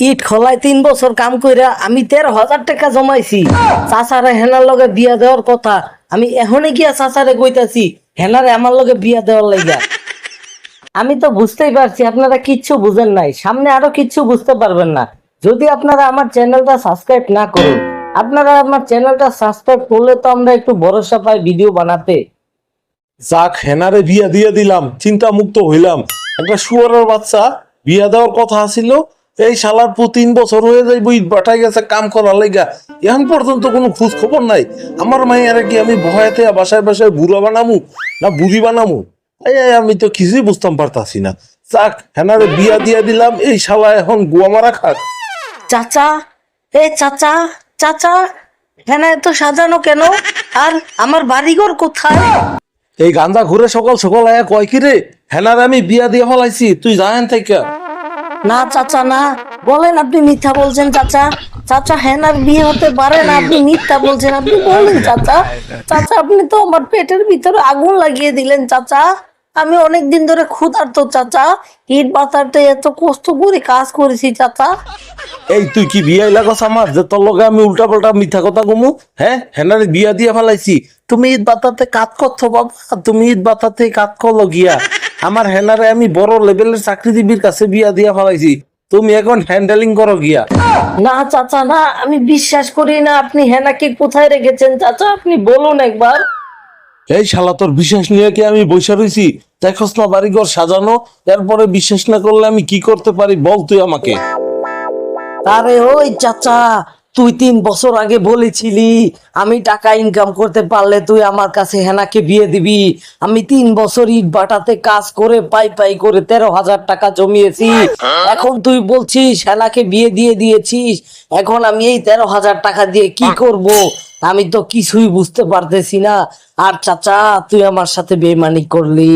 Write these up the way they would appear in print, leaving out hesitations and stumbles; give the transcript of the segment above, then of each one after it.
ইট খোলায় 3 বছর কাম কইরা আমি 13,000 টাকা জমাইছি। চাচারে হেনার লগে বিয়া দেওয়ার কথা, আমি এখনই গিয়া চাচারে কইতাছি হেনারে আমার লগে বিয়া দেওয়ার লাইগা। আমি তো বুঝতেই পারছি আপনারা কিচ্ছু বুঝেন নাই, সামনে আরো কিচ্ছু বুঝতে পারবেন না যদি আপনারা আমার চ্যানেলটা সাবস্ক্রাইব না করুন। আপনারা আমার চ্যানেলটা সাবস্ক্রাইব করলে তো আমরা একটু ভরসা পাই ভিডিও বানাতে। যাক, হেনারে বিয়া দিয়ে দিলাম, চিন্তা মুক্ত হইলাম। একটা শুয়ারের বাচ্চা বিয়া দেওয়ার কথা আছিল, এই শালার 3 বছর হয়ে যাইব ইট বাটাই গেছে কাম করার লাইগা, এখন পর্যন্ত কোনো খোঁজ খবর নাই। আমার মাইয়ারে কি আমি ভয়াতে বাসায় বাসায় বুড়া বানামু না বুড়ি বানামু? আমি তো কিছুই বুঝতাম পারতাছি না। যাক, হেনারে বিয়া দিয়া দিলাম, এই শালা এখন গুয়া মারা খাক। চাচা, এ চাচা, চাচা, হেনা এত সাজানো কেন? আর আমার বাড়িঘর কোথায়? এই গান্দা ঘুরে সকাল সকাল আয়া কয় কি রে, হেনারে আমি বিয়া দিয়ে ফেলাইছি, তুই জানেন থেকে? না চাচা না, বলেন আপনি মিথ্যা বলছেন চাচা। চাচা হেনার বিয়ে হতে পারে না, আপনি মিথ্যা বলছেন। আপনি বলেন চাচা। চাচা আপনি তো আমার পেটের ভিতরে আগুন লাগিয়ে দিলেন চাচা। আমি অনেকদিন ধরে ক্ষুধার্ত চাচা, ইট বাতাতে এত কষ্ট করে কাজ করেছি চাচা। এই তুই কি বিয়া লাগস আমার, যে তোর লগে আমি উল্টা পাল্টা মিথ্যা কথা কমু? হ্যাঁ, হেনারে বিয়া দিয়ে ফেলাইছি। তুমি ঈদ বাতাতে কাজ করছো বাবা, তুমি ঈদ বাতাতে কাজ করলো গিয়া। আমার হেনারে আমি বড় লেভেলের চাকরিজীবীর কাছে বিয়া দিয়া ফেলাইছি, তুমি এখন হ্যান্ডেলিং করো গিয়া। না চাচা না, আমি বিশ্বাস করি না। আপনি হেনাকে কোথায় রেখেছেন চাচা? আপনি বলুন একবার। এই শালা, তোর বিশ্বাস নিয়ে কি আমি বসে রইছি? দেখস না বাড়িঘর সাজানো, এরপরে বিশ্বাস না করলে আমি কি করতে পারি বল তুই আমাকে। আরে ওই চাচা, তুই 3 বছর আগে বলেছিলি আমি টাকা ইনকাম করতে পারলে তুই আমার কাছে হেনাকে বিয়ে দিবি। আমি 3 বছর ইট ভাটাতে কাজ করে পাই পাই করে 13,000 টাকা জমিয়েছি। এখন তুই বলছিস হেনাকে বিয়ে দিয়ে দিয়েছিস। এখন আমি এই 13,000 টাকা দিয়ে কি করব? আমি তো কিছুই বুঝতে পারতেছি না। আর চাচা, তুই আমার সাথে বেইমানি করলি,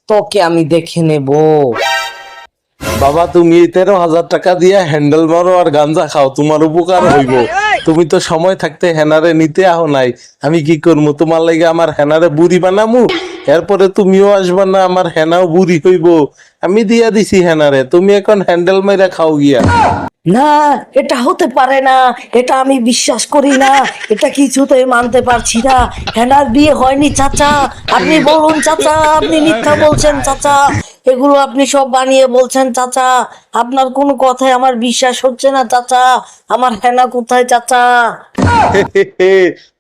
তোকে আমি দেখে নেব। বাবা, তুমি এই 13,000 টাকা দিয়ে হ্যান্ডেল মারো আর গাঞ্জা খাও, তোমার উপকার হইব। তুমি তো সময় থাকতে হেনারে নিতে আহো নাই, আমি কি করবো তোমার লাগে? আমার হেনারে বুড়ি বানামু, এরপরে তুমিও আসবা না, আমার হেনাও বুড়ি হইব। আমি দিয়া দিছি হেনারে, তুমি এখন হ্যান্ডেল মাইরা খাও গিয়া। না, এটা হতে পারে না, এটা আমি বিশ্বাস করি না, এটা কিছুতেই মানতে পারছি না। হেনার বিয়ে হয়নি চাচা। আপনি বলুন চাচা, আপনি মিথ্যা বলছেন চাচা। এগুলো আপনি সব বানিয়ে বলছেন চাচা। আপনার কোনো কথায় আমার বিশ্বাস হচ্ছে না চাচা। আমার হেনা কোথায় চাচা?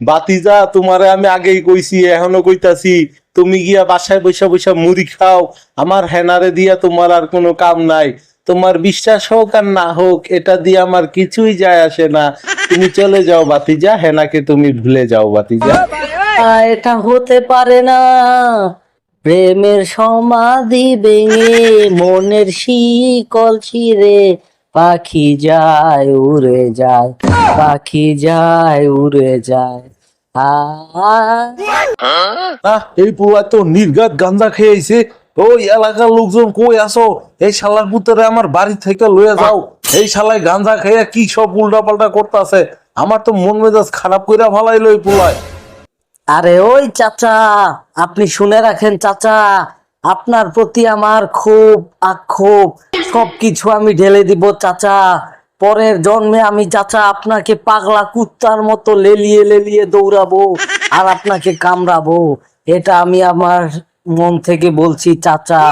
বাতিজা, তোমারে আমি আগেই কইছি, এখনো কইতাছি, তুমি গিয়া বাসায় বৈশা বৈশা মুড়ি খাও, আমার হেনারে দিয়া তোমার আর কোনো কাম নাই। তোমার বিশ্বাস হোক আর না হোক, এটা দিয়ে আমার কিছুই যায় আসে না। তুমি চলে যাও বাতিজা, হেনাকে তুমি ভুলে যাও বাতিজা। এটা হতে পারে না। প্রেমের সমাধি ভেঙে মনের শিকল ছিঁড়ে পাখি যায় উড়ে যায়, পাখি যায় উড়ে যায়। না, এই পুয়া তো নির্ঘাত গাঞ্জা খেয়েছে। ওই এলাকার লোকজন কই আসো, এই শালার পুত্রে আমার বাড়ি থেকে লইয়া যাও। এই শালায় গাঞ্জা খেয়ে কি সব উল্টা পাল্টা করতেছে, আমার তো মন মেজাজ খারাপ কইরা ফালাইলো এই পুলায়। আরে ওই চাচা, আপনি শুনে রাখেন চাচা, আপনার প্রতি আমার খুব আক্ষেপ। সবকিছু আমি ঢেলে দিব চাচা। পরের জন্মে আমি চাচা আপনাকে পাগলা কুত্তার মতো লেলিয়ে লেলিয়ে দৌড়াবো আর আপনাকে কামড়াবো। এটা আমি আমার মন থেকে বলছি চাচা।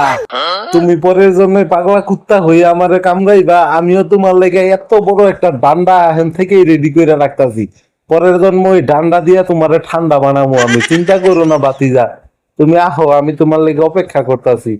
তুমি পরের জন্য পাগলা কুত্তা হয়ে আমারে কামড়াইবা, আমিও তোমার লেগে এত বড় একটা ডান্ডা এখন থেকেই রেডি করে রাখতাছি। পরের জন্ম ওই ডান্ডা দিয়া তোমারে ঠান্ডা বানাবো আমি, চিন্তা করো না বাতিজা। তুমি আহো, আমি তোমার লেগে অপেক্ষা করতেছি।